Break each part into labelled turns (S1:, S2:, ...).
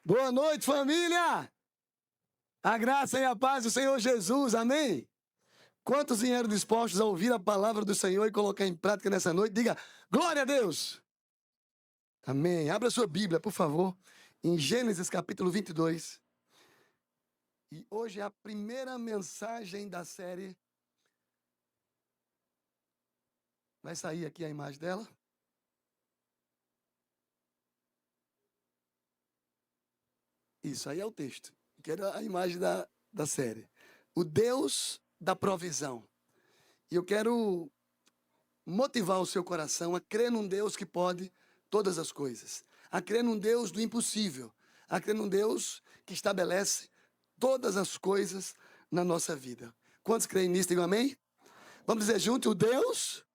S1: Boa noite, família! A graça e a paz do Senhor Jesus, amém? Quantos vieram dispostos a ouvir a palavra do Senhor e colocar em prática nessa noite? Diga, glória a Deus! Amém. Abra sua Bíblia, por favor, em Gênesis capítulo 22. E hoje é a primeira mensagem da série. Vai sair aqui a imagem dela. Isso, aí é o texto. Quero a imagem da série. O Deus da provisão. E eu quero motivar o seu coração a crer num Deus que pode todas as coisas. A crer num Deus do impossível. A crer num Deus que estabelece todas as coisas na nossa vida. Quantos creem nisso? Digam amém? Vamos dizer junto, o Deus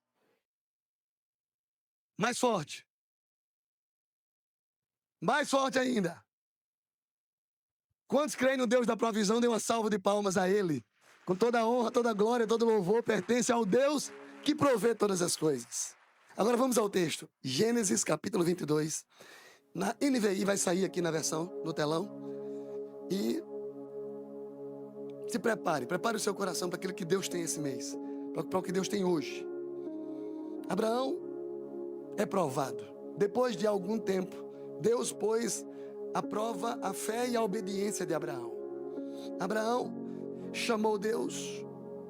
S1: mais forte. Mais forte ainda. Quantos creem no Deus da provisão? Dê uma salva de palmas a Ele. Com toda a honra, toda a glória, todo louvor pertence ao Deus que provê todas as coisas. Agora vamos ao texto. Gênesis capítulo 22. Na NVI vai sair aqui na versão, no telão. E se prepare o seu coração para aquilo que Deus tem esse mês. Para o que Deus tem hoje. Abraão é provado. Depois de algum tempo, Deus pôs à prova a fé e a obediência de Abraão. Abraão chamou Deus.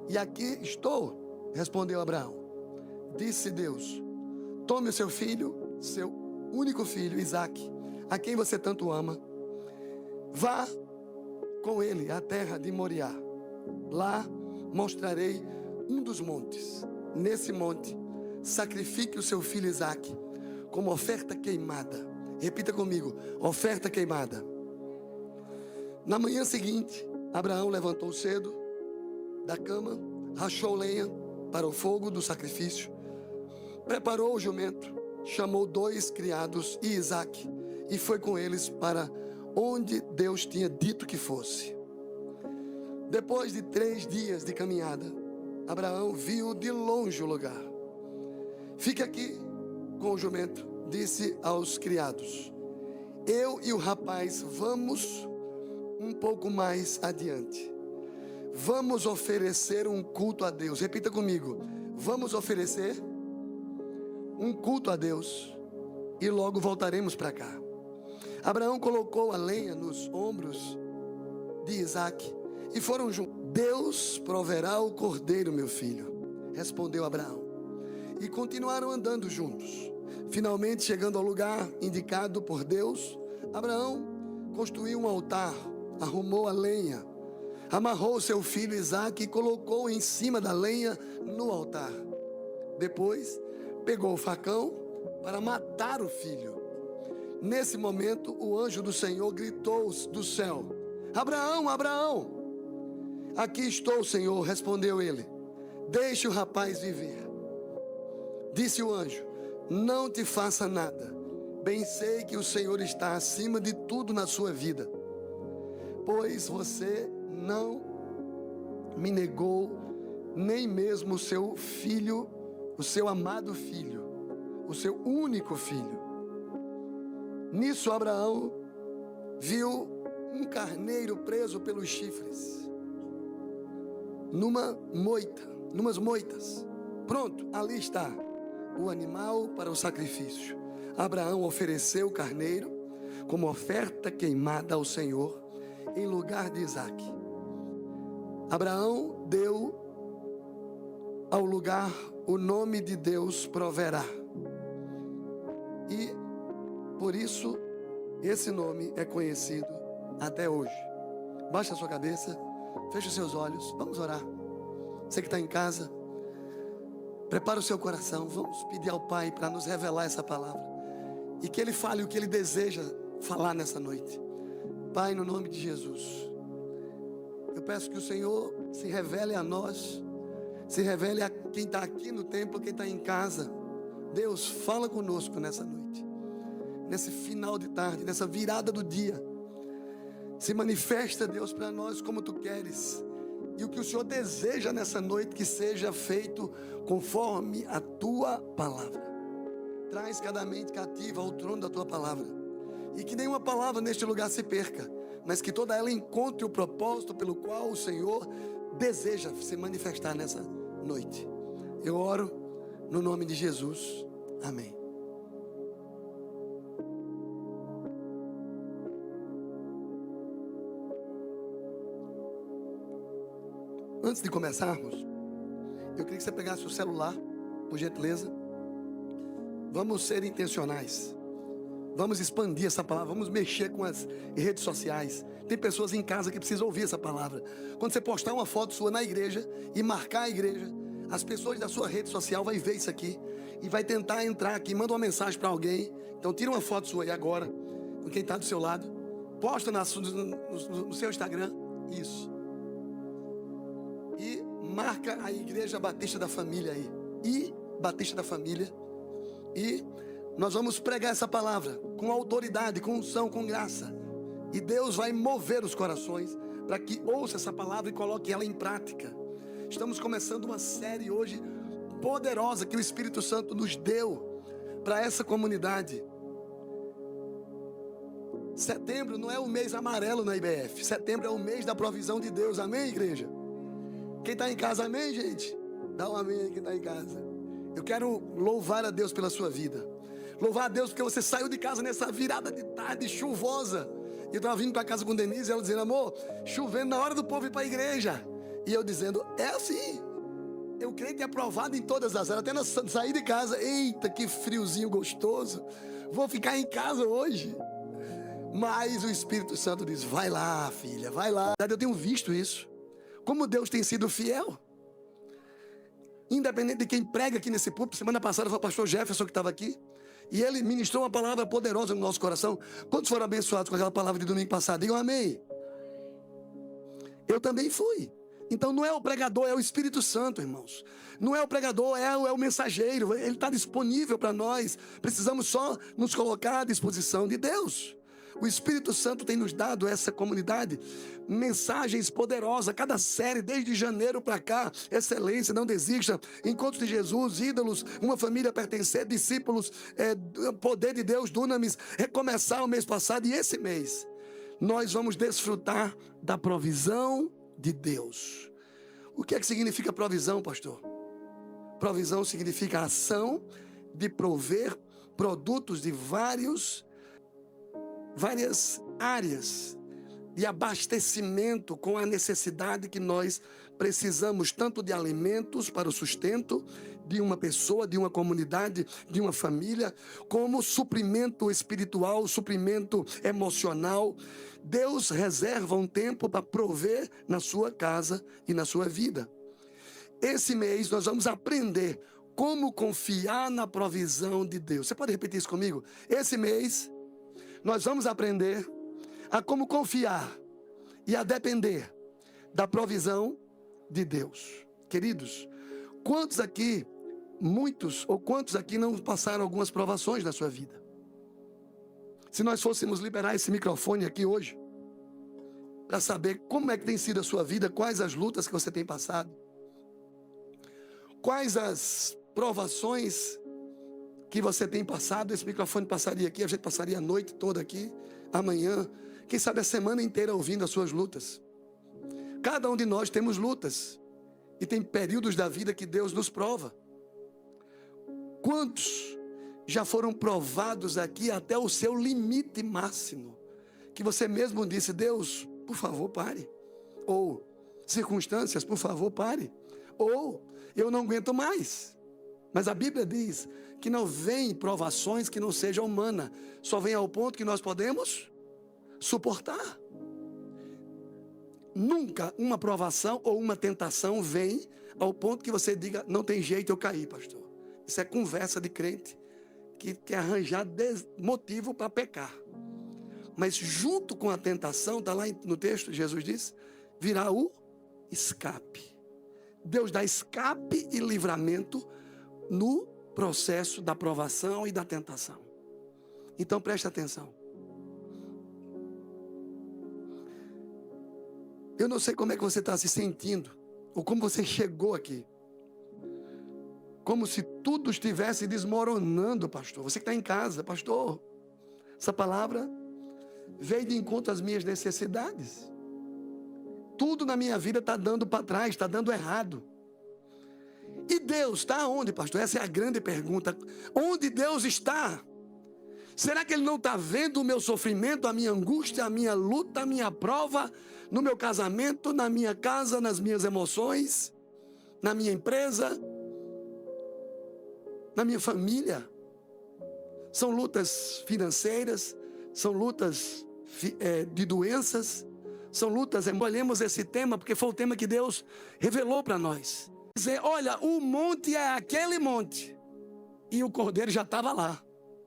S1: E aqui estou, respondeu Abraão. Disse Deus, tome o seu filho, seu único filho, Isaque, a quem você tanto ama. Vá com ele à terra de Moriá. Lá mostrarei um dos montes. Nesse monte, sacrifique o seu filho Isaque como oferta queimada. Repita comigo, oferta queimada. Na manhã seguinte, Abraão levantou cedo da cama, rachou lenha para o fogo do sacrifício, preparou o jumento, chamou 2 criados e Isaque e foi com eles para onde Deus tinha dito que fosse. Depois de 3 dias de caminhada, Abraão viu de longe o lugar. Fique aqui com o jumento, disse aos criados. Eu e o rapaz vamos um pouco mais adiante. Vamos oferecer um culto a Deus. Repita comigo. Vamos oferecer um culto a Deus e logo voltaremos para cá. Abraão colocou a lenha nos ombros de Isaque e foram juntos. Deus proverá o cordeiro, meu filho, respondeu Abraão. E continuaram andando juntos. Finalmente, chegando ao lugar indicado por Deus, Abraão construiu um altar, arrumou a lenha, amarrou seu filho Isaque e colocou em cima da lenha no altar. Depois, pegou o facão para matar o filho. Nesse momento, o anjo do Senhor gritou do céu: Abraão, Abraão! Aqui estou, Senhor, respondeu ele. Deixe o rapaz viver. Disse o anjo: não te faça nada. Bem sei que o Senhor está acima de tudo na sua vida, pois você não me negou nem mesmo o seu filho, o seu amado filho, o seu único filho. Nisso Abraão viu um carneiro preso pelos chifres numas moitas. Pronto, ali está o animal para o sacrifício. Abraão ofereceu o carneiro como oferta queimada ao Senhor em lugar de Isaque. Abraão deu ao lugar o nome de Deus proverá. E por isso esse nome é conhecido até hoje. Baixa a sua cabeça, feche os seus olhos, vamos orar. Você que está em casa, prepara o seu coração, vamos pedir ao Pai para nos revelar essa palavra e que Ele fale o que Ele deseja falar nessa noite. Pai, no nome de Jesus, eu peço que o Senhor se revele a nós, se revele a quem está aqui no templo, quem está em casa. Deus, fala conosco nessa noite, nesse final de tarde, nessa virada do dia. Se manifesta, Deus, para nós como Tu queres. E o que o Senhor deseja nessa noite que seja feito conforme a Tua palavra. Traz cada mente cativa ao trono da Tua palavra. E que nenhuma palavra neste lugar se perca, mas que toda ela encontre o propósito pelo qual o Senhor deseja se manifestar nessa noite. Eu oro no nome de Jesus. Amém. Antes de começarmos, eu queria que você pegasse o celular, por gentileza. Vamos ser intencionais. Vamos expandir essa palavra, vamos mexer com as redes sociais. Tem pessoas em casa que precisam ouvir essa palavra. Quando você postar uma foto sua na igreja e marcar a igreja, as pessoas da sua rede social vão ver isso aqui e vai tentar entrar aqui, manda uma mensagem para alguém. Então tira uma foto sua aí agora, com quem está do seu lado. Posta no seu Instagram, isso. E marca a Igreja Batista da Família aí. E Batista da Família. E nós vamos pregar essa palavra com autoridade, com unção, com graça. E Deus vai mover os corações para que ouça essa palavra e coloque ela em prática. Estamos começando uma série hoje poderosa que o Espírito Santo nos deu para essa comunidade. Setembro não é o mês amarelo na IBF. Setembro é o mês da provisão de Deus. Amém, igreja? Quem está em casa, amém, gente? Dá um amém aí quem está em casa. Eu quero louvar a Deus pela sua vida. Louvar a Deus porque você saiu de casa nessa virada de tarde chuvosa. E eu estava vindo para casa com Denise e ela dizendo, amor, chovendo na hora do povo ir para a igreja. E eu dizendo, é assim. Eu creio que é aprovado em todas as áreas. Até nós sair de casa, eita, que friozinho gostoso. Vou ficar em casa hoje. Mas o Espírito Santo diz, vai lá, filha, vai lá. Eu tenho visto isso. Como Deus tem sido fiel. Independente de quem prega aqui nesse púlpito. Semana passada foi o pastor Jefferson que estava aqui. E ele ministrou uma palavra poderosa no nosso coração. Quantos foram abençoados com aquela palavra de domingo passado? Digam amém. Eu também fui. Então não é o pregador, é o Espírito Santo, irmãos. Não é o pregador, é o mensageiro. Ele está disponível para nós. Precisamos só nos colocar à disposição de Deus. O Espírito Santo tem nos dado essa comunidade mensagens poderosas. Cada série, desde janeiro para cá, excelência, não desista, encontros de Jesus, ídolos, uma família a pertencer, discípulos, poder de Deus, dunamis, recomeçar o mês passado. E esse mês, nós vamos desfrutar da provisão de Deus. O que é que significa provisão, pastor? Provisão significa a ação de prover produtos de várias áreas de abastecimento com a necessidade que nós precisamos, tanto de alimentos para o sustento de uma pessoa, de uma comunidade, de uma família, como suprimento espiritual, suprimento emocional. Deus reserva um tempo para prover na sua casa e na sua vida. Esse mês nós vamos aprender como confiar na provisão de Deus. Você pode repetir isso comigo? Esse mês nós vamos aprender a como confiar e a depender da provisão de Deus. Queridos, quantos aqui não passaram algumas provações na sua vida? Se nós fôssemos liberar esse microfone aqui hoje, para saber como é que tem sido a sua vida, quais as lutas que você tem passado, quais as provações que você tem passado, esse microfone passaria aqui, a gente passaria a noite toda aqui, amanhã, quem sabe a semana inteira ouvindo as suas lutas. Cada um de nós temos lutas e tem períodos da vida que Deus nos prova. Quantos já foram provados aqui até o seu limite máximo, que você mesmo disse, Deus, por favor, pare. Ou, circunstâncias, por favor, pare. Ou, eu não aguento mais. Mas a Bíblia diz que não vem provações que não sejam humanas. Só vem ao ponto que nós podemos suportar. Nunca uma provação ou uma tentação vem ao ponto que você diga, não tem jeito, eu caí, pastor. Isso é conversa de crente que quer arranjar motivo para pecar. Mas junto com a tentação, está lá no texto, Jesus diz, virá o escape. Deus dá escape e livramento no processo da provação e da tentação. Então preste atenção. Eu não sei como é que você está se sentindo, ou como você chegou aqui. Como se tudo estivesse desmoronando, pastor. Você que está em casa, pastor, essa palavra veio de encontro às minhas necessidades. Tudo na minha vida está dando para trás, está dando errado. E Deus está onde, pastor? Essa é a grande pergunta. Onde Deus está? Será que Ele não está vendo o meu sofrimento, a minha angústia, a minha luta, a minha prova, no meu casamento, na minha casa, nas minhas emoções, na minha empresa, na minha família? São lutas financeiras, são lutas de doenças, são lutas. Escolhemos esse tema porque foi o tema que Deus revelou para nós. Dizer, olha, o monte é aquele monte e o cordeiro já estava lá.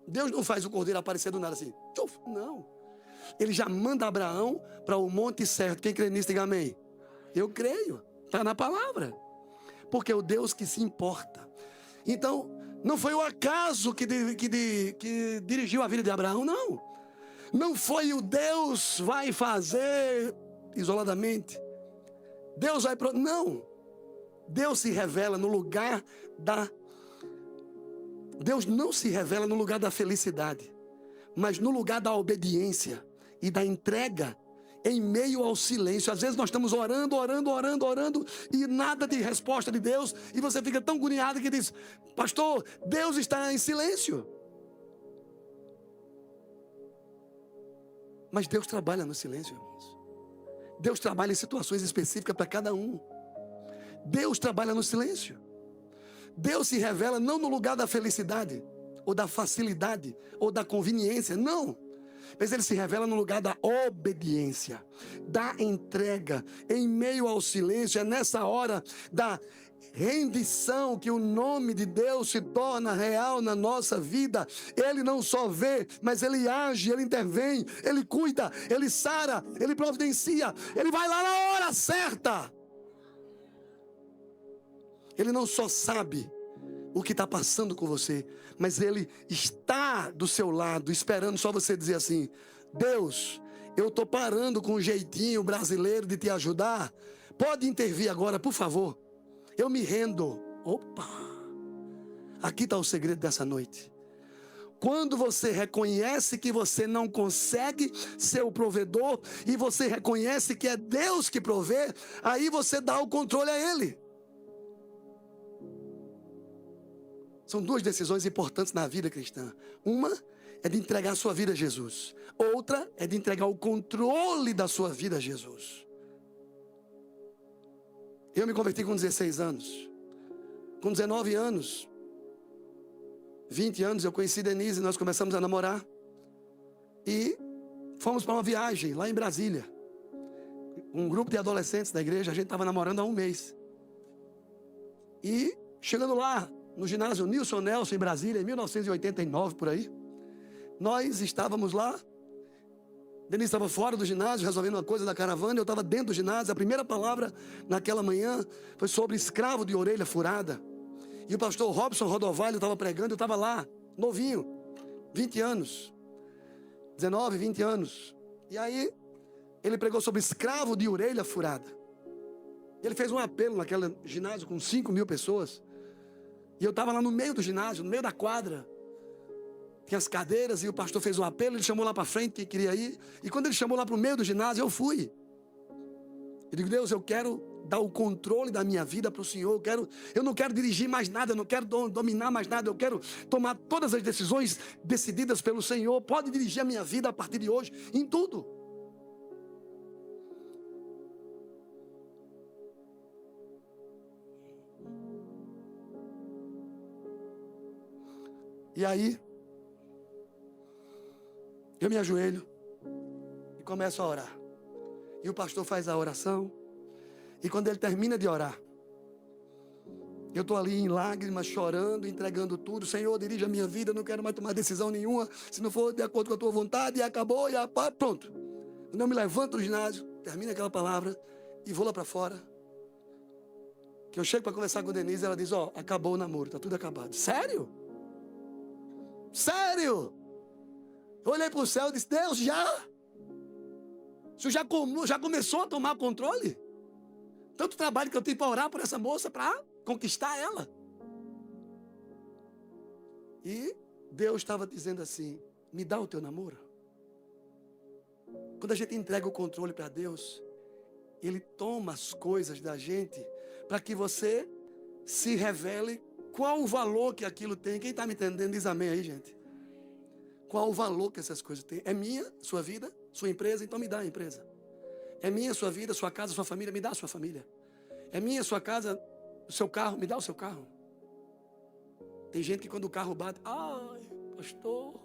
S1: Deus não faz o cordeiro aparecer do nada assim. Não. Ele já manda Abraão para o monte certo. Quem crê nisso, diga amém. Eu creio. Está na palavra. Porque é o Deus que se importa. Então, não foi o acaso que dirigiu a vida de Abraão, não. Não foi o Deus vai fazer isoladamente. Deus vai... Não. Deus se revela no lugar da... Deus não se revela no lugar da felicidade, mas no lugar da obediência e da entrega em meio ao silêncio. Às vezes nós estamos orando e nada de resposta de Deus, e você fica tão agoniado que diz, pastor, Deus está em silêncio. Mas Deus trabalha no silêncio, irmãos. Deus trabalha em situações específicas para cada um. Deus trabalha no silêncio. Deus se revela não no lugar da felicidade, ou da facilidade, ou da conveniência, não. Mas Ele se revela no lugar da obediência, da entrega, em meio ao silêncio. É nessa hora da rendição que o nome de Deus se torna real na nossa vida. Ele não só vê, mas Ele age, Ele intervém, Ele cuida, Ele sara, Ele providencia, Ele vai lá na hora certa. Ele não só sabe o que está passando com você, mas Ele está do seu lado, esperando só você dizer assim, Deus, eu estou parando com um jeitinho brasileiro de te ajudar, pode intervir agora, por favor, eu me rendo. Opa, aqui está o segredo dessa noite. Quando você reconhece que você não consegue ser o provedor, e você reconhece que é Deus que provê, aí você dá o controle a Ele. São duas decisões importantes na vida cristã. Uma é de entregar a sua vida a Jesus. Outra é de entregar o controle da sua vida a Jesus. Eu me converti com 16 anos. Com 19 anos, 20 anos, eu conheci Denise e nós começamos a namorar. E fomos para uma viagem lá em Brasília. Um grupo de adolescentes da igreja, a gente estava namorando há um mês. E chegando lá, no ginásio Nilson Nelson, em Brasília, em 1989, por aí. Nós estávamos lá. Denise estava fora do ginásio, resolvendo uma coisa da caravana. Eu estava dentro do ginásio. A primeira palavra naquela manhã foi sobre escravo de orelha furada. E o pastor Robson Rodovalho estava pregando. Eu estava lá, novinho, 20 anos. 19, 20 anos. E aí, ele pregou sobre escravo de orelha furada. Ele fez um apelo naquele ginásio com 5.000 pessoas. E eu estava lá no meio do ginásio, no meio da quadra. Tinha as cadeiras e o pastor fez um apelo, ele chamou lá para frente quem queria ir. E quando ele chamou lá para o meio do ginásio, eu fui. Eu digo, Deus, eu quero dar o controle da minha vida para o Senhor. Eu não quero dirigir mais nada, eu não quero dominar mais nada. Eu quero tomar todas as decisões decididas pelo Senhor. Pode dirigir a minha vida a partir de hoje, em tudo. E aí, eu me ajoelho e começo a orar. E o pastor faz a oração. E quando ele termina de orar, eu estou ali em lágrimas, chorando, entregando tudo. Senhor, dirige a minha vida, eu não quero mais tomar decisão nenhuma. Se não for de acordo com a tua vontade, e acabou, pronto. Quando eu me levanto do ginásio, termino aquela palavra e vou lá para fora. Que eu chego para conversar com a Denise, ela diz, acabou o namoro, está tudo acabado. Sério? Sério? Eu olhei para o céu e disse, Deus, já? O senhor já começou a tomar controle? Tanto trabalho que eu tenho para orar por essa moça, para conquistar ela. E Deus estava dizendo assim, me dá o teu namoro. Quando a gente entrega o controle para Deus, Ele toma as coisas da gente para que você se revele qual o valor que aquilo tem. Quem está me entendendo, diz amém aí, gente. Qual o valor que essas coisas têm? É minha, sua vida, sua empresa, então me dá a empresa. É minha, sua vida, sua casa, sua família, me dá a sua família. É minha, sua casa, o seu carro, me dá o seu carro. Tem gente que quando o carro bate, ai, pastor,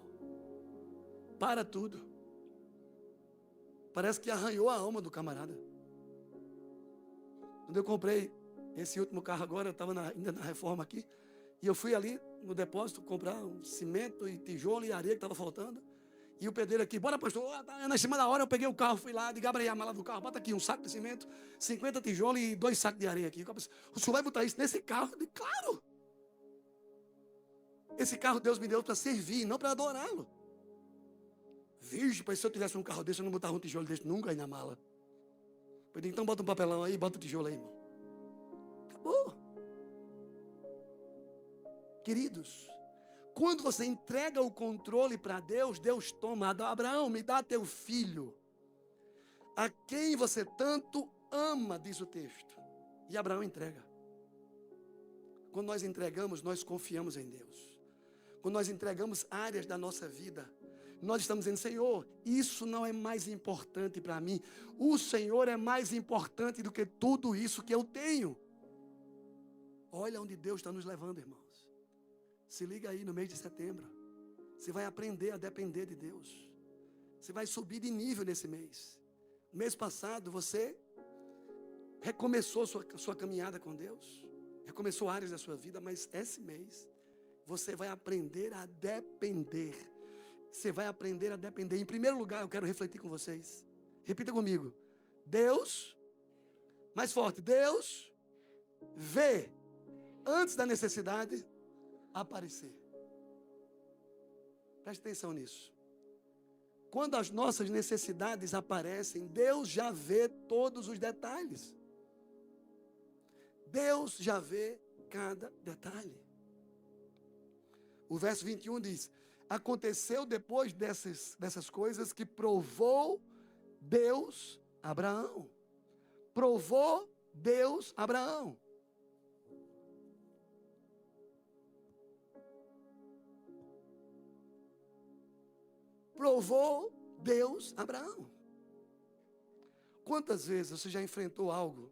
S1: para tudo. Parece que arranhou a alma do camarada. Quando eu comprei esse último carro agora, eu estava ainda na reforma aqui, e eu fui ali no depósito comprar um cimento e tijolo e areia que estava faltando. E o pedreiro aqui, bora pastor, na cima da hora eu peguei o carro, fui lá, diga abri a mala do carro, bota aqui um saco de cimento, 50 tijolos e 2 sacos de areia aqui. O senhor vai botar isso nesse carro? Eu disse, claro! Esse carro Deus me deu para servir, não para adorá-lo. Virgem, pois se eu tivesse um carro desse, eu não botava um tijolo desse nunca aí na mala. Eu disse, então bota um papelão aí, bota o tijolo aí, irmão. Acabou. Queridos, quando você entrega o controle para Deus, Deus toma. Abraão, me dá teu filho, a quem você tanto ama, diz o texto. E Abraão entrega. Quando nós entregamos, nós confiamos em Deus. Quando nós entregamos áreas da nossa vida, nós estamos dizendo, Senhor, isso não é mais importante para mim. O Senhor é mais importante do que tudo isso que eu tenho. Olha onde Deus está nos levando, irmãos. Se liga aí no mês de setembro. Você vai aprender a depender de Deus. Você vai subir de nível nesse mês. No mês passado, você recomeçou sua caminhada com Deus. Recomeçou áreas da sua vida, mas esse mês, você vai aprender a depender. Você vai aprender a depender. Em primeiro lugar, eu quero refletir com vocês. Repita comigo. Deus, mais forte, Deus vê antes da necessidade aparecer. Preste atenção nisso. Quando as nossas necessidades aparecem, Deus já vê todos os detalhes. Deus já vê cada detalhe. O verso 21 diz, aconteceu depois dessas coisas que provou Deus Abraão. Provou Deus Abraão. Provou Deus Abraão. Quantas vezes você já enfrentou algo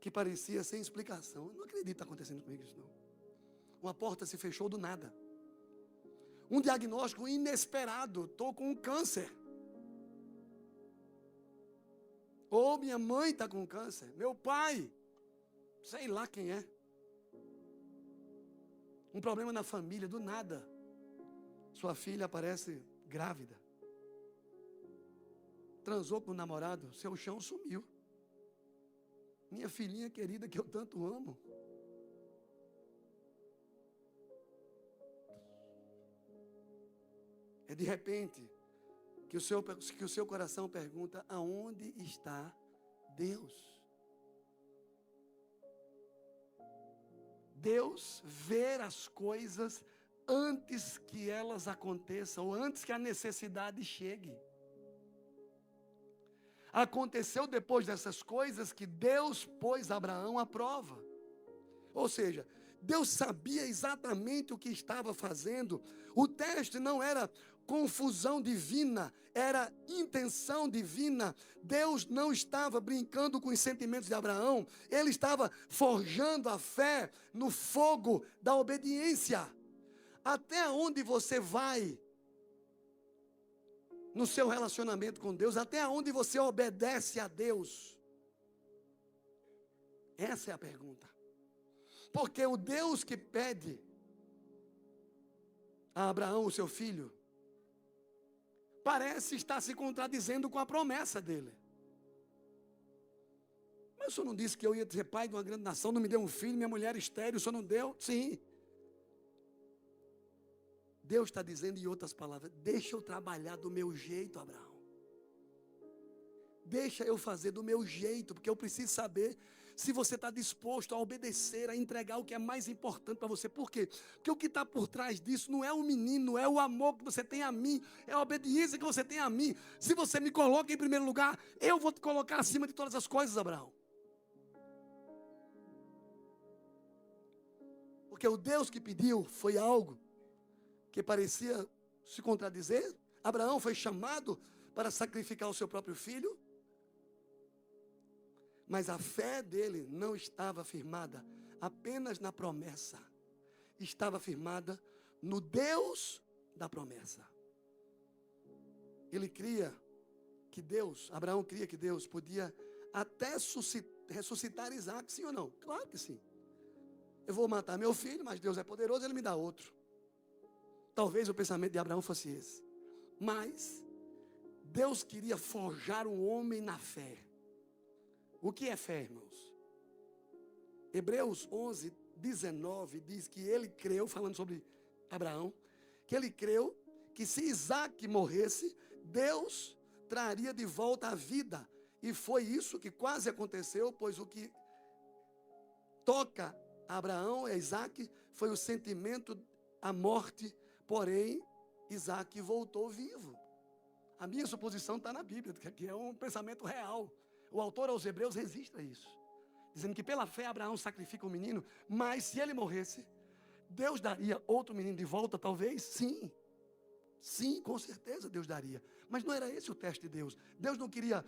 S1: que parecia sem explicação? Eu não acredito que está acontecendo comigo isso não. Uma porta se fechou do nada. Um diagnóstico inesperado. Estou com um câncer. Ou minha mãe está com câncer. Meu pai. Sei lá quem é. Um problema na família, do nada. Sua filha aparece grávida. Transou com o namorado. Seu chão sumiu. Minha filhinha querida que eu tanto amo. É de repente que o seu coração pergunta, aonde está Deus? Deus vê as coisas antes que elas aconteçam, ou antes que a necessidade chegue. Aconteceu depois dessas coisas que Deus pôs Abraão à prova. Ou seja, Deus sabia exatamente o que estava fazendo. O teste não era confusão divina, era intenção divina. Deus não estava brincando com os sentimentos de Abraão, ele estava forjando a fé no fogo da obediência. Até onde você vai no seu relacionamento com Deus? Até onde você obedece a Deus? Essa é a pergunta. Porque o Deus que pede a Abraão, o seu filho, parece estar se contradizendo com a promessa dele. Mas o senhor não disse que eu ia ser pai de uma grande nação, não me deu um filho, minha mulher estéril, o senhor não deu? Sim. Deus está dizendo em outras palavras, deixa eu trabalhar do meu jeito, Abraão. Deixa eu fazer do meu jeito, porque eu preciso saber se você está disposto a obedecer, a entregar o que é mais importante para você. Por quê? Porque o que está por trás disso não é o menino, é o amor que você tem a mim, é a obediência que você tem a mim. Se você me coloca em primeiro lugar, eu vou te colocar acima de todas as coisas, Abraão. Porque o Deus que pediu foi algo que parecia se contradizer. Abraão foi chamado para sacrificar o seu próprio filho, mas a fé dele não estava firmada apenas na promessa, estava firmada no Deus da promessa. Ele cria que Deus, Abraão cria que Deus podia até ressuscitar Isaac, sim ou não? Claro que sim. Eu vou matar meu filho, mas Deus é poderoso, ele me dá outro. Talvez o pensamento de Abraão fosse esse. Mas Deus queria forjar um homem na fé. O que é fé, irmãos? Hebreus 11, 19 diz que ele creu, falando sobre Abraão, que ele creu que se Isaac morresse, Deus traria de volta a vida. E foi isso que quase aconteceu, pois o que toca Abraão e Isaac foi o sentimento, a morte, porém Isaac voltou vivo. A minha suposição está na Bíblia, que é um pensamento real. O autor aos Hebreus registra isso, dizendo que pela fé Abraão sacrifica um menino, mas se ele morresse, Deus daria outro menino de volta, talvez? Sim. Sim, com certeza Deus daria. Mas não era esse o teste de Deus. Deus não queria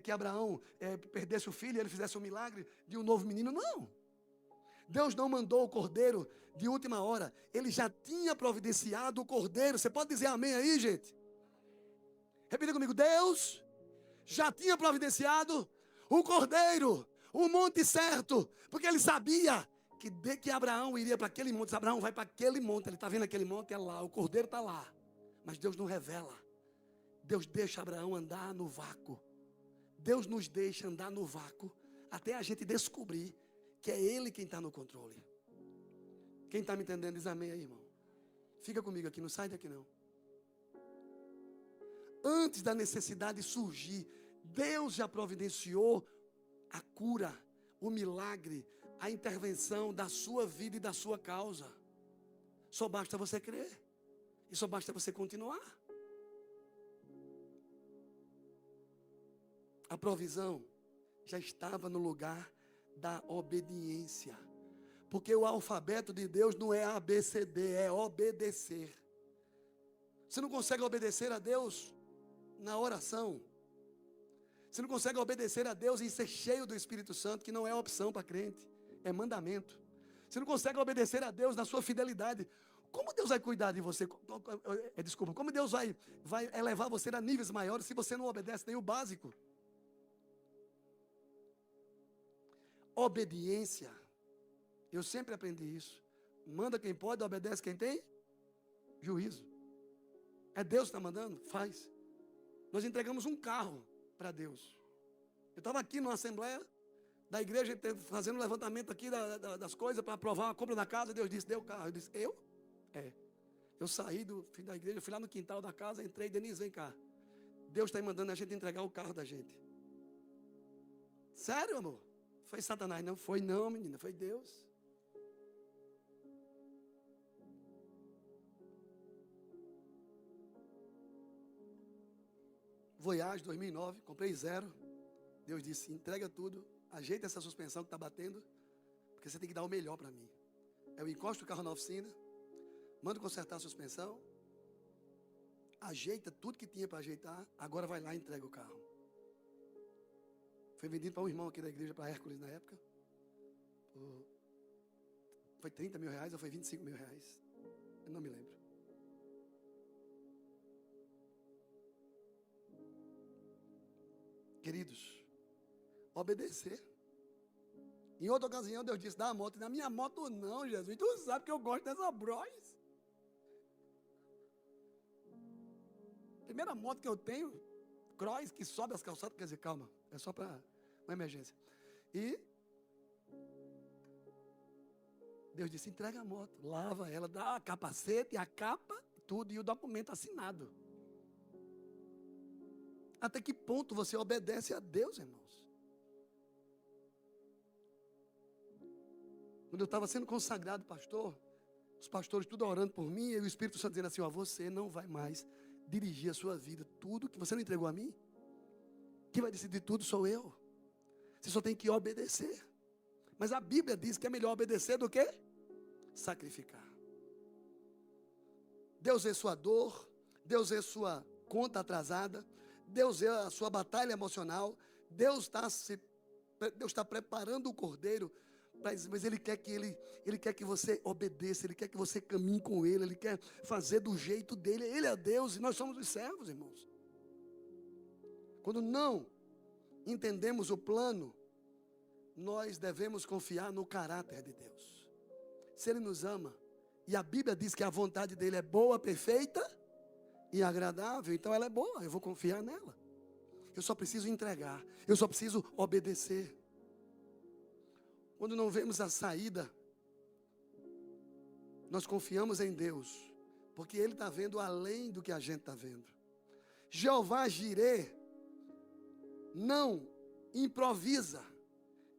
S1: que Abraão perdesse o filho e ele fizesse um milagre de um novo menino, não. Deus não mandou o cordeiro de última hora. Ele já tinha providenciado o cordeiro. Você pode dizer amém aí, gente? Repita comigo. Deus já tinha providenciado o cordeiro, o monte certo, porque ele sabia que Abraão iria para aquele monte. Abraão vai para aquele monte, ele está vendo aquele monte, é lá, o cordeiro está lá. Mas Deus não revela. Deus deixa Abraão andar no vácuo. Deus nos deixa andar no vácuo até a gente descobrir que é Ele quem está no controle. Quem está me entendendo diz amém aí, irmão. Fica comigo aqui, não sai daqui não. Antes da necessidade surgir, Deus já providenciou a cura, o milagre, a intervenção da sua vida e da sua causa. Só basta você crer. E só basta você continuar. A provisão já estava no lugar da obediência. Porque o alfabeto de Deus não é ABCD, é obedecer. Você não consegue obedecer a Deus na oração. Você não consegue obedecer a Deus e ser cheio do Espírito Santo, que não é opção para crente, é mandamento. Você não consegue obedecer a Deus na sua fidelidade. Como Deus vai cuidar de você? Desculpa, como Deus vai elevar você a níveis maiores se você não obedece nem o básico? Obediência. Eu sempre aprendi isso. Manda quem pode, obedece quem tem juízo. É Deus que está mandando? Faz. Nós entregamos um carro para Deus. Eu estava aqui numa assembleia da igreja, fazendo um levantamento aqui das coisas para aprovar a compra da casa. Deus disse, deu o carro. Eu disse, eu? Eu saí do fim da igreja, fui lá no quintal da casa, entrei, Denise, vem cá. Deus está mandando a gente entregar o carro da gente. Sério, amor? Foi Satanás? Não foi não, menina, foi Deus. Voyage 2009, comprei 0. Deus disse, entrega tudo, ajeita essa suspensão que está batendo, porque você tem que dar o melhor para mim. Eu encosto o carro na oficina, mando consertar a suspensão, ajeita tudo que tinha para ajeitar, agora vai lá e entrega o carro. Foi vendido para um irmão aqui da igreja, para Hércules na época. Foi 30 mil reais ou foi 25 mil reais? Eu não me lembro. Queridos, obedecer. Em outra ocasião, Deus disse, dá a moto. Na minha moto não, Jesus. Tu sabe que eu gosto dessa Bros. Primeira moto que eu tenho, Cross, que sobe as calçadas. Quer dizer, calma, é só para uma emergência. E Deus disse, entrega a moto, lava ela, dá a capacete, a capa, tudo, e o documento assinado. Até que ponto você obedece a Deus, irmãos? Quando eu estava sendo consagrado pastor, os pastores tudo orando por mim, e o Espírito Santo dizendo assim, ó, você não vai mais dirigir a sua vida. Tudo que você não entregou a mim, quem vai decidir tudo sou eu. Você só tem que obedecer. Mas a Bíblia diz que é melhor obedecer do que sacrificar. Deus vê sua dor, Deus vê sua conta atrasada, Deus vê a sua batalha emocional, Deus está preparando o cordeiro, mas Ele quer que você obedeça, Ele quer que você caminhe com Ele quer fazer do jeito dEle. Ele é Deus e nós somos os servos, irmãos. Quando não entendemos o plano, nós devemos confiar no caráter de Deus. Se Ele nos ama, e a Bíblia diz que a vontade dEle é boa, perfeita e agradável, então ela é boa, eu vou confiar nela. Eu só preciso entregar, eu só preciso obedecer. Quando não vemos a saída, nós confiamos em Deus, porque Ele está vendo além do que a gente está vendo. Jeová Jirê não improvisa,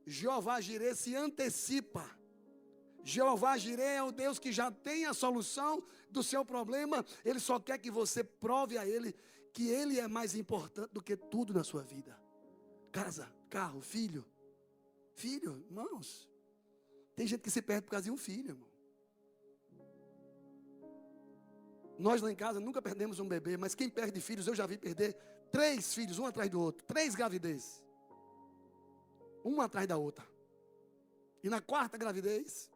S1: Jeová Jirê se antecipa. Jeová Jirê é o Deus que já tem a solução do seu problema. Ele só quer que você prove a Ele que Ele é mais importante do que tudo na sua vida. Casa, carro, filho. Filho, irmãos. Tem gente que se perde por causa de um filho, irmão. Nós lá em casa nunca perdemos um bebê, mas quem perde filhos, eu já vi perder 3 filhos, um atrás do outro. 3 gravidezes. Uma atrás da outra. E na 4ª gravidez,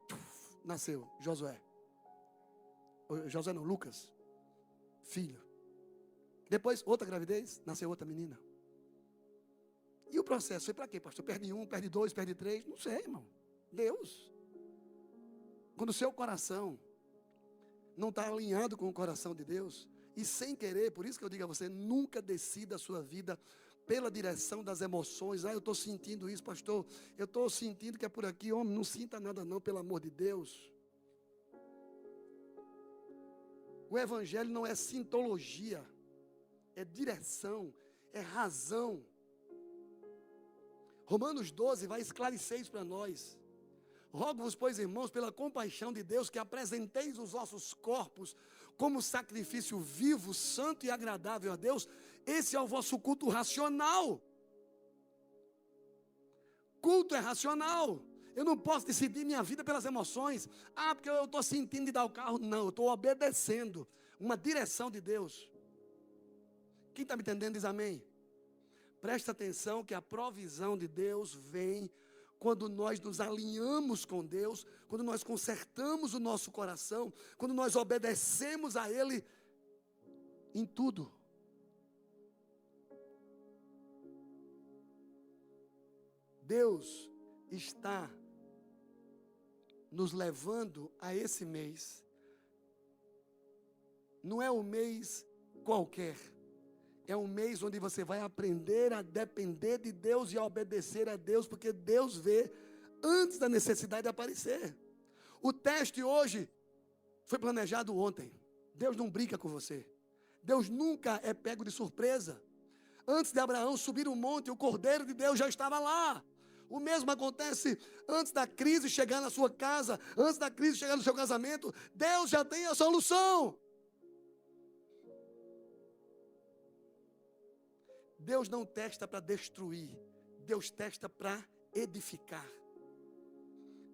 S1: nasceu Josué. Josué não, Lucas. Filho. Depois, outra gravidez, nasceu outra menina. E o processo foi para quê, pastor? Perde 1, perde 2, perde 3? Não sei, irmão. Deus. Quando o seu coração não está alinhado com o coração de Deus, e sem querer, por isso que eu digo a você, nunca decida a sua vida pela direção das emoções. Eu estou sentindo isso, pastor, eu estou sentindo que é por aqui. Homem, não sinta nada não, pelo amor de Deus. O evangelho não é sintologia, é direção, é razão. Romanos 12 vai esclarecer isso para nós. Rogo-vos, pois, irmãos, pela compaixão de Deus, que apresenteis os vossos corpos como sacrifício vivo, santo e agradável a Deus. Esse é o vosso culto racional. Culto é racional. Eu não posso decidir minha vida pelas emoções. Porque eu estou sentindo de dar o carro. Não, eu estou obedecendo uma direção de Deus. Quem está me entendendo diz amém. Presta atenção que a provisão de Deus vem quando nós nos alinhamos com Deus, quando nós consertamos o nosso coração, quando nós obedecemos a Ele em tudo. Deus está nos levando a esse mês. Não é um mês qualquer. É um mês onde você vai aprender a depender de Deus e a obedecer a Deus, porque Deus vê antes da necessidade aparecer. O teste hoje foi planejado ontem. Deus não brinca com você. Deus nunca é pego de surpresa. Antes de Abraão subir o monte, o Cordeiro de Deus já estava lá. O mesmo acontece antes da crise chegar na sua casa, antes da crise chegar no seu casamento. Deus já tem a solução. Deus não testa para destruir, Deus testa para edificar.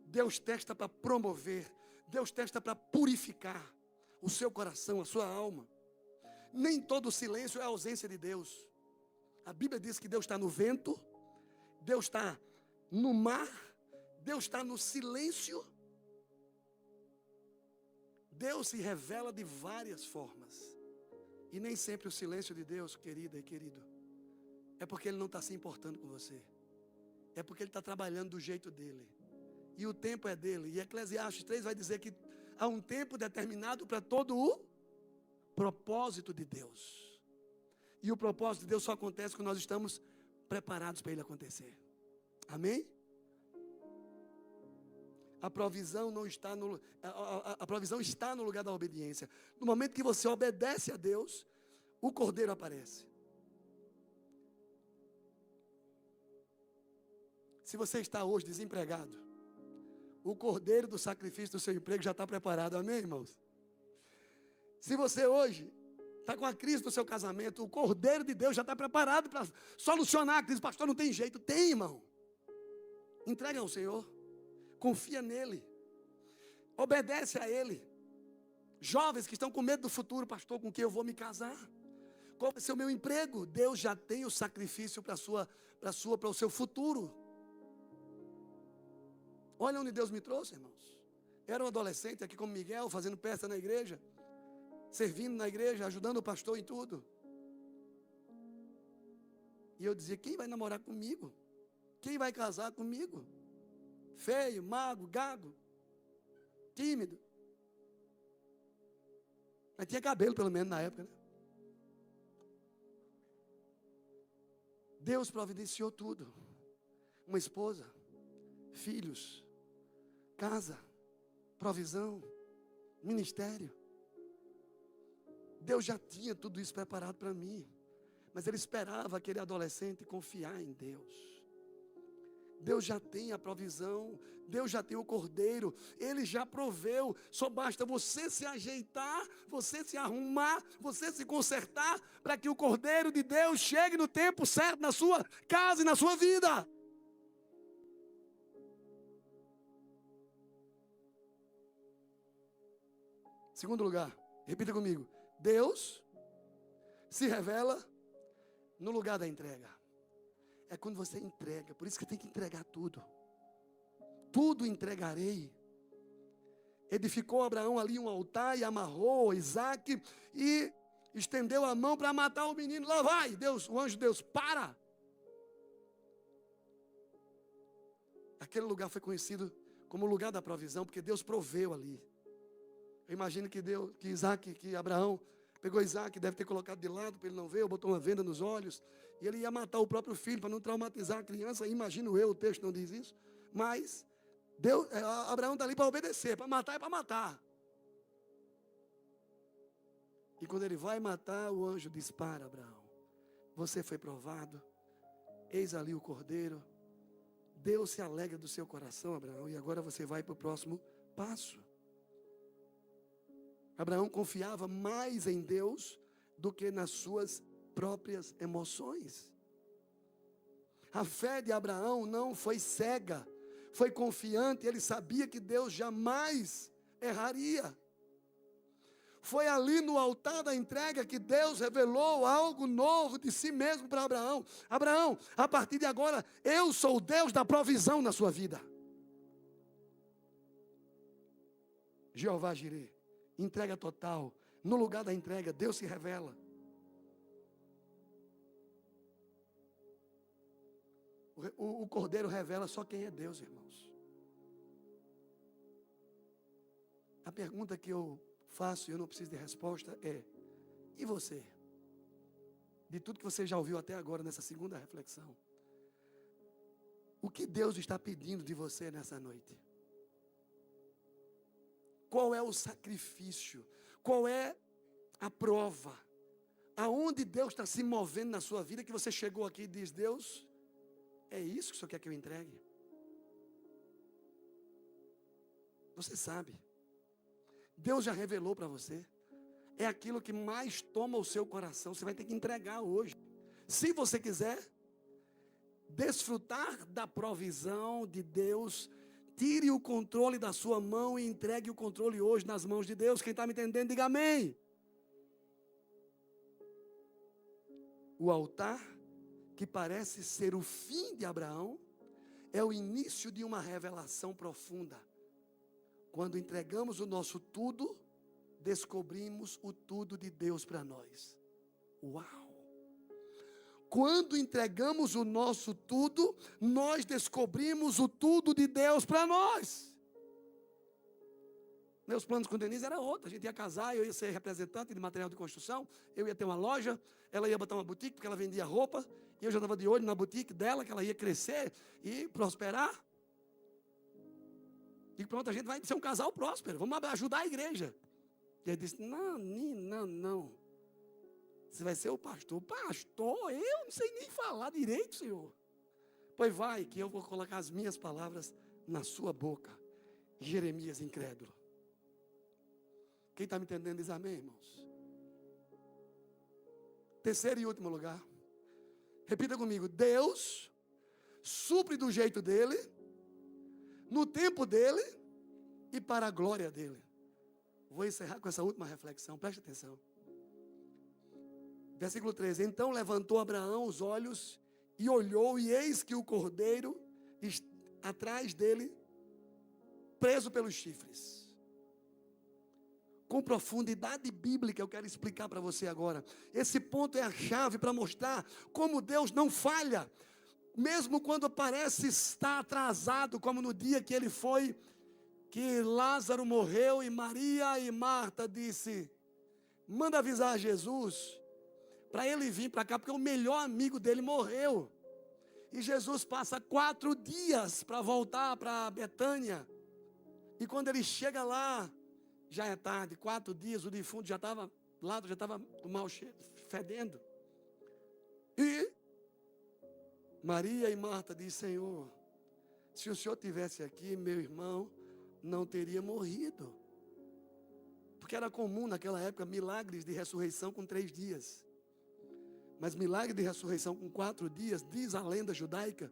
S1: Deus testa para promover, Deus testa para purificar o seu coração, a sua alma. Nem todo silêncio é ausência de Deus. A Bíblia diz que Deus está no vento, Deus está no mar, Deus está no silêncio. Deus se revela de várias formas. E nem sempre o silêncio de Deus, querida e querido, é porque Ele não está se importando com você. É porque Ele está trabalhando do jeito dEle. E o tempo é dEle. E Eclesiastes 3 vai dizer que há um tempo determinado para todo o propósito de Deus. E o propósito de Deus só acontece quando nós estamos preparados para Ele acontecer. Amém? A provisão não está a provisão está no lugar da obediência. No momento que você obedece a Deus, o Cordeiro aparece. Se você está hoje desempregado, O cordeiro do sacrifício do seu emprego já está preparado, amém, irmãos? Se você hoje está com a crise do seu casamento, o cordeiro de Deus já está preparado para solucionar a crise. Pastor, não tem jeito. Tem, irmão. Entrega ao Senhor. Confia nele. Obedece a ele. Jovens que estão com medo do futuro, pastor, com quem eu vou me casar? Qual vai ser o meu emprego? Deus já tem o sacrifício para o seu futuro. Olha onde Deus me trouxe, irmãos. Eu era um adolescente aqui como Miguel, fazendo peça na igreja, servindo na igreja, ajudando o pastor em tudo. E eu dizia, quem vai namorar comigo? Quem vai casar comigo? Feio, mago, gago, tímido. Mas tinha cabelo pelo menos na época, né? Deus providenciou tudo. Uma esposa, filhos, casa, provisão, ministério. Deus já tinha tudo isso preparado para mim. Mas ele esperava aquele adolescente confiar em Deus. Deus já tem a provisão, Deus já tem o cordeiro, Ele já proveu. Só basta você se ajeitar, você se arrumar, você se consertar, para que o cordeiro de Deus chegue no tempo certo na sua casa e na sua vida. Segundo lugar, repita comigo. Deus se revela no lugar da entrega. É quando você entrega, por isso que tem que entregar tudo. Tudo entregarei. Edificou Abraão ali um altar e amarrou Isaac e estendeu a mão para matar o menino. Lá vai, Deus, o anjo de Deus, para. Aquele lugar foi conhecido como o lugar da provisão, porque Deus proveu ali. Eu imagino que Abraão pegou Isaac, deve ter colocado de lado para ele não ver, ou botou uma venda nos olhos, e ele ia matar o próprio filho para não traumatizar a criança. Imagino eu, o texto não diz isso, mas Abraão está ali para obedecer, para matar é para matar. E quando ele vai matar, o anjo diz, para Abraão, você foi provado, eis ali o cordeiro, Deus se alegra do seu coração, Abraão, e agora você vai para o próximo passo. Abraão confiava mais em Deus do que nas suas próprias emoções. A fé de Abraão não foi cega, foi confiante, ele sabia que Deus jamais erraria. Foi ali no altar da entrega que Deus revelou algo novo de si mesmo para Abraão. Abraão, a partir de agora, eu sou o Deus da provisão na sua vida. Jeová Jireh. Entrega total. No lugar da entrega, Deus se revela. O cordeiro revela só quem é Deus, irmãos. A pergunta que eu faço e eu não preciso de resposta é: e você? De tudo que você já ouviu até agora nessa segunda reflexão, o que Deus está pedindo de você nessa noite? Qual é o sacrifício? Qual é a prova? Aonde Deus está se movendo na sua vida que você chegou aqui e diz, Deus, é isso que o Senhor quer que eu entregue? Você sabe. Deus já revelou para você. É aquilo que mais toma o seu coração. Você vai ter que entregar hoje. Se você quiser desfrutar da provisão de Deus, tire o controle da sua mão e entregue o controle hoje nas mãos de Deus. Quem está me entendendo, diga amém. O altar, que parece ser o fim de Abraão, é o início de uma revelação profunda. Quando entregamos o nosso tudo, descobrimos o tudo de Deus para nós. Uau! Quando entregamos o nosso tudo, nós descobrimos o tudo de Deus para nós. Meus planos com Denise eram outros. A gente ia casar, eu ia ser representante de material de construção, eu ia ter uma loja, ela ia botar uma boutique, porque ela vendia roupa, e eu já estava de olho na boutique dela, que ela ia crescer e prosperar. E pronto, a gente vai ser um casal próspero, vamos ajudar a igreja. E ele disse, não. Você vai ser o pastor. Pastor, eu não sei nem falar direito, Senhor. Pois vai, que eu vou colocar as minhas palavras na sua boca. Jeremias incrédulo. Quem está me entendendo diz amém, irmãos. Terceiro e último lugar. Repita comigo. Deus supre do jeito dele, no tempo dele e para a glória dele. Vou encerrar com essa última reflexão, preste atenção. Versículo 13. Então levantou Abraão os olhos e olhou, e eis que o cordeiro atrás dele, preso pelos chifres. Com profundidade bíblica, eu quero explicar para você agora. Esse ponto é a chave para mostrar como Deus não falha. Mesmo quando parece estar atrasado, como no dia que ele foi, que Lázaro morreu e Maria e Marta disse, manda avisar Jesus, para ele vir para cá, porque o melhor amigo dele morreu. E Jesus passa 4 dias para voltar para Betânia. E quando ele chega lá, já é tarde, 4 dias, o defunto já estava lá, já estava mal cheiro, fedendo. E Maria e Marta dizem, Senhor, se o Senhor estivesse aqui, meu irmão não teria morrido. Porque era comum naquela época milagres de ressurreição com 3 dias. Mas milagre de ressurreição com 4 dias, diz a lenda judaica,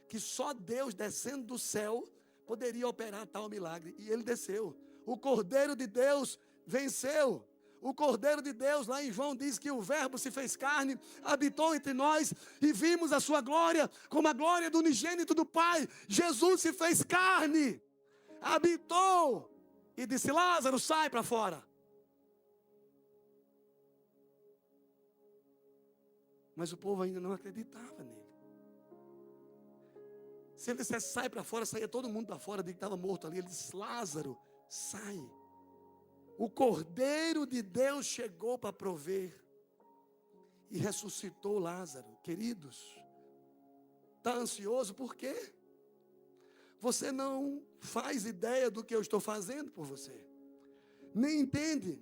S1: que só Deus descendo do céu poderia operar tal milagre. E ele desceu. O Cordeiro de Deus venceu. O Cordeiro de Deus, lá em João, diz que o Verbo se fez carne, habitou entre nós e vimos a sua glória como a glória do unigênito do Pai. Jesus se fez carne, habitou e disse, Lázaro, sai para fora. Mas o povo ainda não acreditava nele. Se ele dissesse, sai para fora, saía todo mundo para fora, de que estava morto ali. Ele disse, Lázaro, sai. O Cordeiro de Deus chegou para prover e ressuscitou Lázaro. Queridos, está ansioso por quê? Você não faz ideia do que eu estou fazendo por você. Nem entende.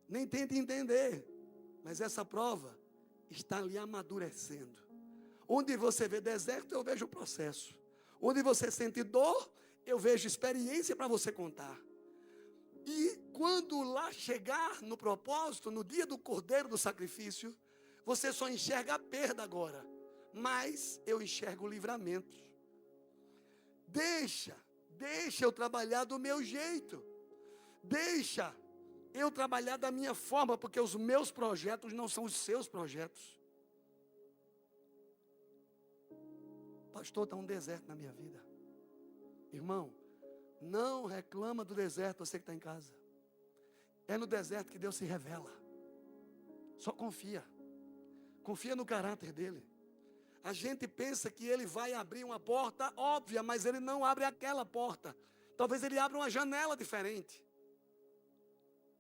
S1: Nem tenta entender. Mas essa prova está lhe amadurecendo. Onde você vê deserto, eu vejo o processo. Onde você sente dor, eu vejo experiência para você contar. E quando lá chegar no propósito, no dia do cordeiro do sacrifício, você só enxerga a perda agora. Mas eu enxergo o livramento. Deixa eu trabalhar do meu jeito. Deixa eu trabalhar da minha forma, porque os meus projetos não são os seus projetos. Pastor, está um deserto na minha vida. Irmão, não reclama do deserto, você que está em casa. É no deserto que Deus se revela. Só confia. Confia no caráter dele. A gente pensa que ele vai abrir uma porta óbvia, mas ele não abre aquela porta. Talvez ele abra uma janela diferente.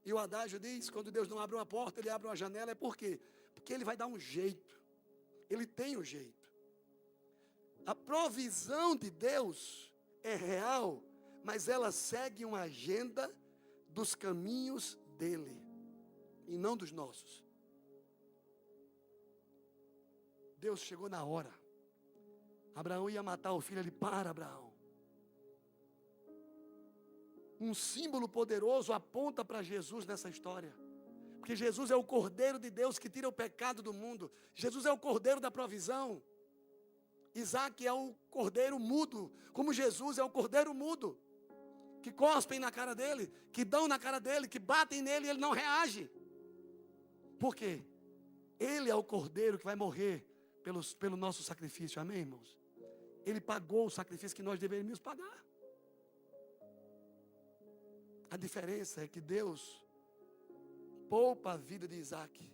S1: E o adágio diz, quando Deus não abre uma porta, ele abre uma janela. É por quê? Porque ele vai dar um jeito. Ele tem um jeito. A provisão de Deus é real, mas ela segue uma agenda dos caminhos dele e não dos nossos. Deus chegou na hora. Abraão ia matar o filho, ele para, Abraão. Um símbolo poderoso aponta para Jesus nessa história. Porque Jesus é o Cordeiro de Deus que tira o pecado do mundo. Jesus é o Cordeiro da provisão. Isaac é o cordeiro mudo, como Jesus é o cordeiro mudo, que cospem na cara dele, que dão na cara dele, que batem nele e ele não reage. Por quê? Ele é o cordeiro que vai morrer pelo nosso sacrifício, amém, irmãos? Ele pagou o sacrifício que nós deveríamos pagar. A diferença é que Deus poupa a vida de Isaac,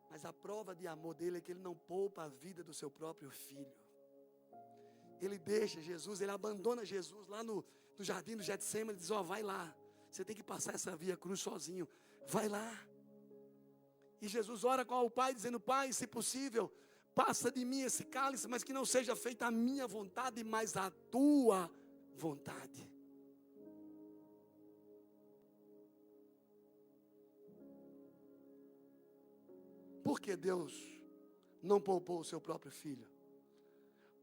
S1: mas a prova de amor dele é que ele não poupa a vida do seu próprio filho. Ele deixa Jesus, ele abandona Jesus lá no jardim do Getsemane, ele diz, vai lá, você tem que passar essa via cruz sozinho, vai lá. E Jesus ora com o Pai, dizendo, Pai, se possível, passa de mim esse cálice, mas que não seja feita a minha vontade, mas a tua vontade. Por que Deus não poupou o seu próprio filho?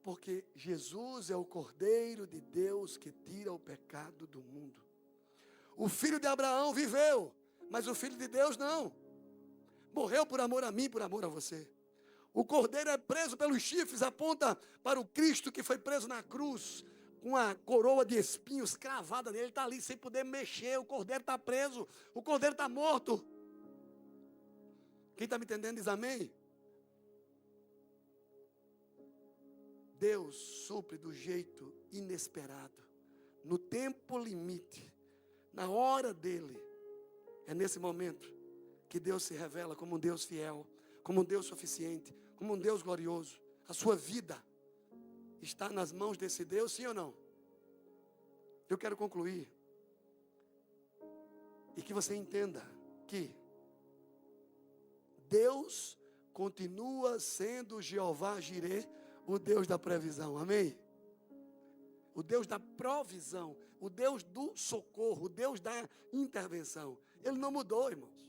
S1: Porque Jesus é o Cordeiro de Deus que tira o pecado do mundo. O filho de Abraão viveu, mas o filho de Deus não. Morreu por amor a mim, por amor a você. O cordeiro é preso pelos chifres, aponta para o Cristo que foi preso na cruz, com a coroa de espinhos cravada nele. Ele está ali sem poder mexer, o cordeiro está preso, o cordeiro está morto. Quem está me entendendo diz amém? Deus supre do jeito inesperado, no tempo limite, na hora dele. É nesse momento que Deus se revela como um Deus fiel, como um Deus suficiente, como um Deus glorioso. A sua vida está nas mãos desse Deus, sim ou não? Eu quero concluir. E que você entenda que Deus continua sendo Jeová Jireh, o Deus da previsão, amém? O Deus da provisão, o Deus do socorro, o Deus da intervenção. Ele não mudou, irmãos.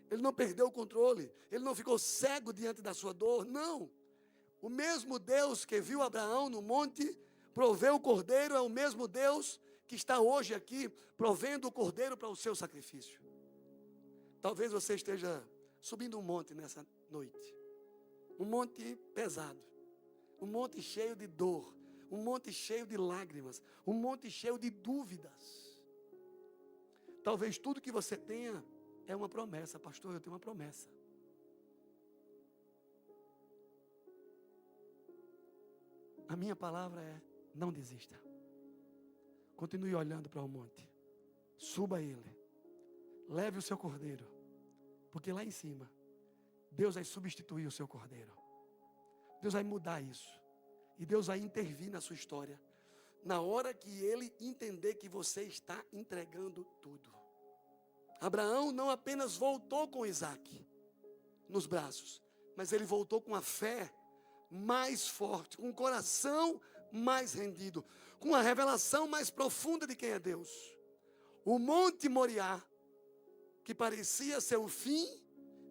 S1: Ele não perdeu o controle, ele não ficou cego diante da sua dor, não. O mesmo Deus que viu Abraão no monte, proveu o cordeiro, é o mesmo Deus que está hoje aqui, provendo o cordeiro para o seu sacrifício. Talvez você esteja subindo um monte nessa noite, um monte pesado, um monte cheio de dor, um monte cheio de lágrimas, um monte cheio de dúvidas. Talvez tudo que você tenha é uma promessa. Pastor, eu tenho uma promessa. A minha palavra é: não desista. Continue olhando para o monte. Suba ele. Leve o seu cordeiro. Porque lá em cima, Deus vai substituir o seu cordeiro. Deus vai mudar isso. E Deus vai intervir na sua história. Na hora que Ele entender que você está entregando tudo. Abraão não apenas voltou com Isaac nos braços, mas ele voltou com a fé mais forte, com o coração mais rendido, com a revelação mais profunda de quem é Deus. O Monte Moriá, que parecia ser o fim,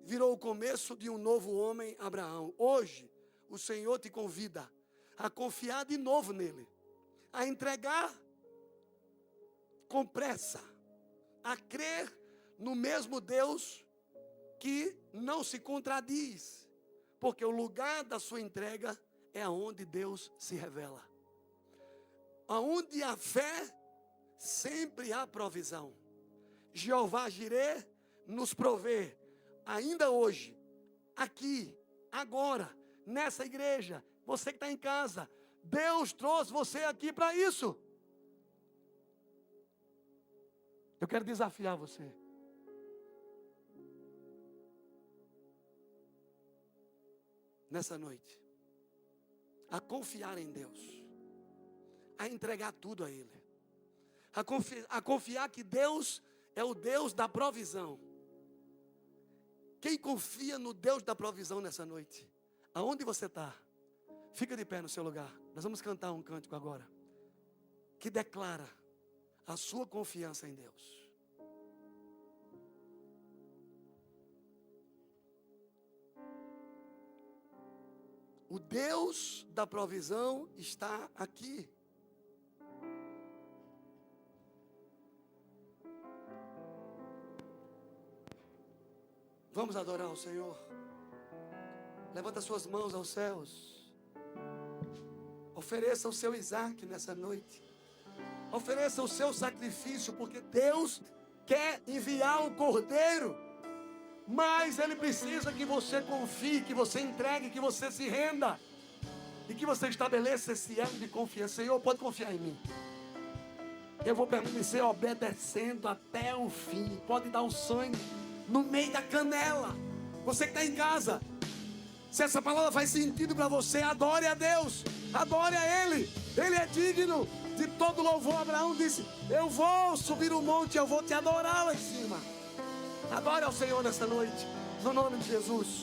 S1: virou o começo de um novo homem, Abraão. Hoje, o Senhor te convida a confiar de novo nele, a entregar com pressa, a crer no mesmo Deus que não se contradiz, porque o lugar da sua entrega é aonde Deus se revela. Aonde há fé, sempre há provisão. Jeová Jireh nos provê, ainda hoje, aqui, agora, nessa igreja, você que está em casa, Deus trouxe você aqui para isso. Eu quero desafiar você. Nessa noite, a confiar em Deus, a entregar tudo a Ele, a confiar que Deus é o Deus da provisão. Quem confia no Deus da provisão nessa noite? Aonde você está? Fica de pé no seu lugar. Nós vamos cantar um cântico agora que declara a sua confiança em Deus. O Deus da provisão está aqui. Vamos adorar o Senhor. Levanta suas mãos aos céus. Ofereça o seu Isaac nessa noite. Ofereça o seu sacrifício, porque Deus quer enviar o cordeiro. Mas Ele precisa que você confie, que você entregue, que você se renda. E que você estabeleça esse elo de confiança. Senhor, pode confiar em mim. Eu vou permanecer obedecendo até o fim. Pode dar o sangue no meio da canela. Você que está em casa, se essa palavra faz sentido para você, adore a Deus. Adore a Ele. Ele é digno de todo louvor. Abraão disse: eu vou subir o monte, eu vou te adorar lá em cima. Adore ao Senhor nesta noite, no nome de Jesus.